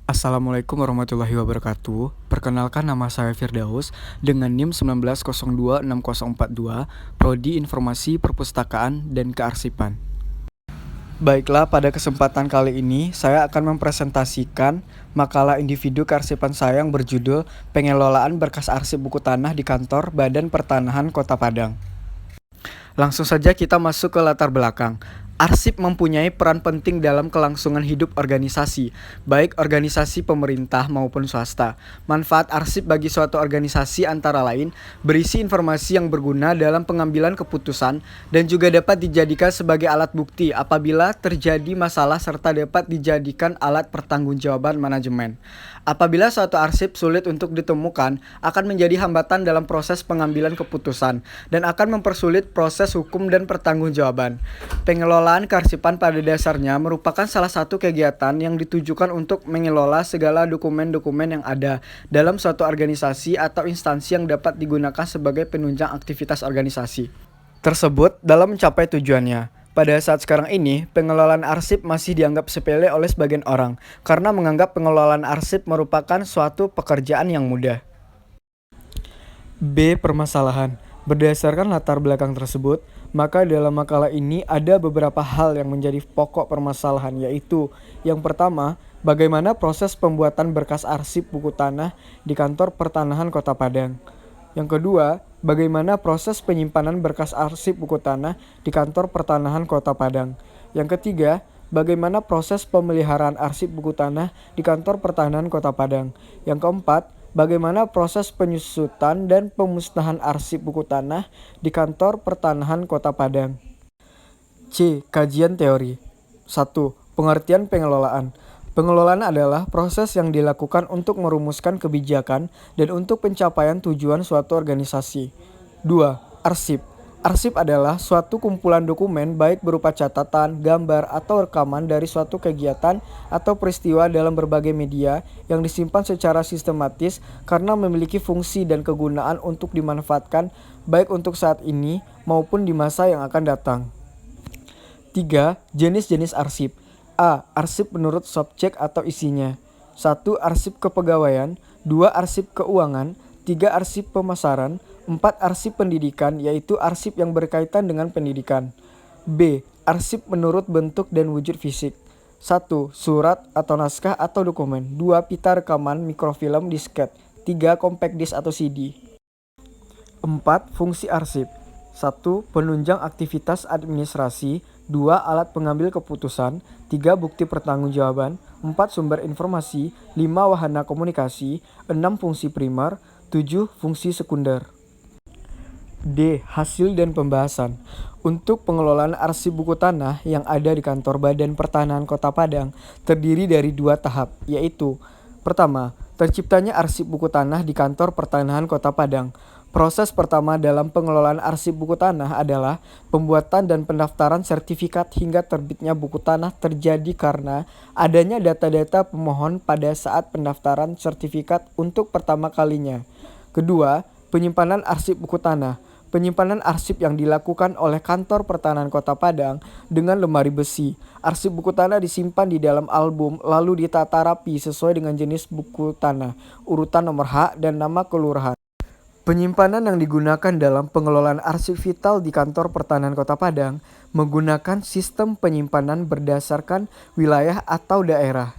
Assalamualaikum warahmatullahi wabarakatuh. Perkenalkan, nama saya Firdaus dengan NIM 19026042, Prodi Informasi Perpustakaan dan Kearsipan. Baiklah, pada kesempatan kali ini saya akan mempresentasikan makalah individu kearsipan saya yang berjudul Pengelolaan Berkas Arsip Buku Tanah di Kantor Badan Pertanahan Kota Padang. Langsung saja kita masuk ke latar belakang. Arsip mempunyai peran penting dalam kelangsungan hidup organisasi, baik organisasi pemerintah maupun swasta. Manfaat arsip bagi suatu organisasi antara lain berisi informasi yang berguna dalam pengambilan keputusan dan juga dapat dijadikan sebagai alat bukti apabila terjadi masalah serta dapat dijadikan alat pertanggungjawaban manajemen. Apabila suatu arsip sulit untuk ditemukan, akan menjadi hambatan dalam proses pengambilan keputusan dan akan mempersulit proses hukum dan pertanggungjawaban. Pengelolaan kearsipan pada dasarnya merupakan salah satu kegiatan yang ditujukan untuk mengelola segala dokumen-dokumen yang ada dalam suatu organisasi atau instansi yang dapat digunakan sebagai penunjang aktivitas organisasi tersebut dalam mencapai tujuannya. Pada saat sekarang ini, pengelolaan arsip masih dianggap sepele oleh sebagian orang karena menganggap pengelolaan arsip merupakan suatu pekerjaan yang mudah. B. Permasalahan. Berdasarkan latar belakang tersebut, maka dalam makalah ini ada beberapa hal yang menjadi pokok permasalahan, yaitu yang pertama, bagaimana proses pembuatan berkas arsip buku tanah di Kantor Pertanahan Kota Padang. Yang kedua, bagaimana proses penyimpanan berkas arsip buku tanah di Kantor Pertanahan Kota Padang. Yang ketiga, bagaimana proses pemeliharaan arsip buku tanah di Kantor Pertanahan Kota Padang. Yang keempat, bagaimana proses penyusutan dan pemusnahan arsip buku tanah di Kantor Pertanahan Kota Padang. C. Kajian teori. 1. Pengertian pengelolaan. Pengelolaan adalah proses yang dilakukan untuk merumuskan kebijakan dan untuk pencapaian tujuan suatu organisasi. 2. Arsip. Arsip adalah suatu kumpulan dokumen baik berupa catatan, gambar, atau rekaman dari suatu kegiatan atau peristiwa dalam berbagai media yang disimpan secara sistematis karena memiliki fungsi dan kegunaan untuk dimanfaatkan baik untuk saat ini maupun di masa yang akan datang. 3. Jenis-jenis arsip. A. Arsip menurut subjek atau isinya. 1. Arsip kepegawaian. 2. Arsip keuangan. 3. Arsip pemasaran. 4. Arsip pendidikan, yaitu arsip yang berkaitan dengan pendidikan. B. Arsip menurut bentuk dan wujud fisik. 1. Surat atau naskah atau dokumen. 2. Pita rekaman, mikrofilm, disket. 3. Compact disc atau CD. 4. Fungsi arsip. 1. Penunjang aktivitas administrasi. 2. Alat pengambil keputusan. 3. Bukti pertanggungjawaban. 4. Sumber informasi. 5. Wahana komunikasi. 6. Fungsi primer. 7. Fungsi sekunder. D. Hasil dan pembahasan. Untuk pengelolaan arsip buku tanah yang ada di Kantor Badan Pertanahan Kota Padang terdiri dari 2 tahap, yaitu pertama, terciptanya arsip buku tanah di Kantor Pertanahan Kota Padang. Proses pertama dalam pengelolaan arsip buku tanah adalah pembuatan dan pendaftaran sertifikat hingga terbitnya buku tanah terjadi karena adanya data-data pemohon pada saat pendaftaran sertifikat untuk pertama kalinya. Kedua, penyimpanan arsip buku tanah. Penyimpanan arsip yang dilakukan oleh Kantor Pertanahan Kota Padang dengan lemari besi. Arsip buku tanah disimpan di dalam album lalu ditata rapi sesuai dengan jenis buku tanah, urutan nomor hak, dan nama kelurahan. Penyimpanan yang digunakan dalam pengelolaan arsip vital di Kantor Pertanahan Kota Padang menggunakan sistem penyimpanan berdasarkan wilayah atau daerah.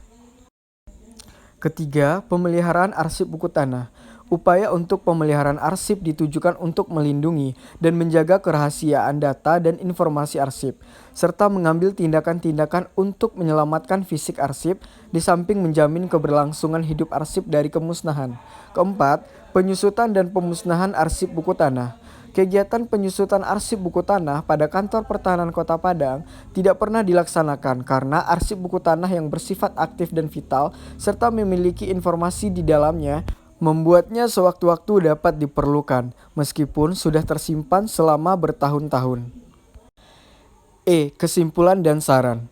Ketiga, pemeliharaan arsip buku tanah. Upaya untuk pemeliharaan arsip ditujukan untuk melindungi dan menjaga kerahasiaan data dan informasi arsip, serta mengambil tindakan-tindakan untuk menyelamatkan fisik arsip, di samping menjamin keberlangsungan hidup arsip dari kemusnahan. Keempat, penyusutan dan pemusnahan arsip buku tanah. Kegiatan penyusutan arsip buku tanah pada Kantor Pertanahan Kota Padang tidak pernah dilaksanakan karena arsip buku tanah yang bersifat aktif dan vital serta memiliki informasi di dalamnya membuatnya sewaktu-waktu dapat diperlukan meskipun sudah tersimpan selama bertahun-tahun. E. Kesimpulan dan saran.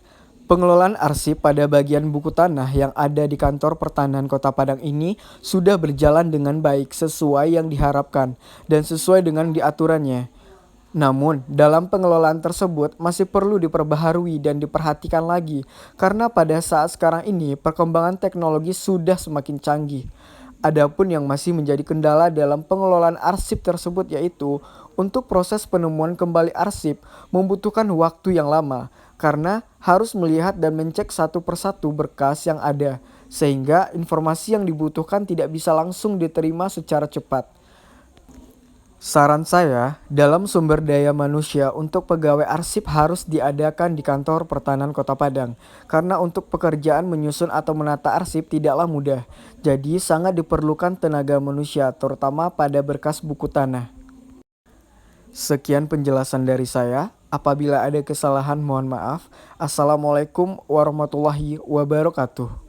Pengelolaan arsip pada bagian buku tanah yang ada di Kantor Pertanahan Kota Padang ini sudah berjalan dengan baik sesuai yang diharapkan dan sesuai dengan diaturannya. Namun, dalam pengelolaan tersebut masih perlu diperbaharui dan diperhatikan lagi, karena pada saat sekarang ini perkembangan teknologi sudah semakin canggih. Adapun yang masih menjadi kendala dalam pengelolaan arsip tersebut yaitu untuk proses penemuan kembali arsip membutuhkan waktu yang lama, karena harus melihat dan mencek satu persatu berkas yang ada, sehingga informasi yang dibutuhkan tidak bisa langsung diterima secara cepat. Saran saya, dalam sumber daya manusia untuk pegawai arsip harus diadakan di kantor Pertahanan Kota Padang. Karena untuk pekerjaan menyusun atau menata arsip tidaklah mudah. Jadi sangat diperlukan tenaga manusia, terutama pada berkas buku tanah. Sekian penjelasan dari saya. Apabila ada kesalahan mohon maaf. Assalamualaikum warahmatullahi wabarakatuh.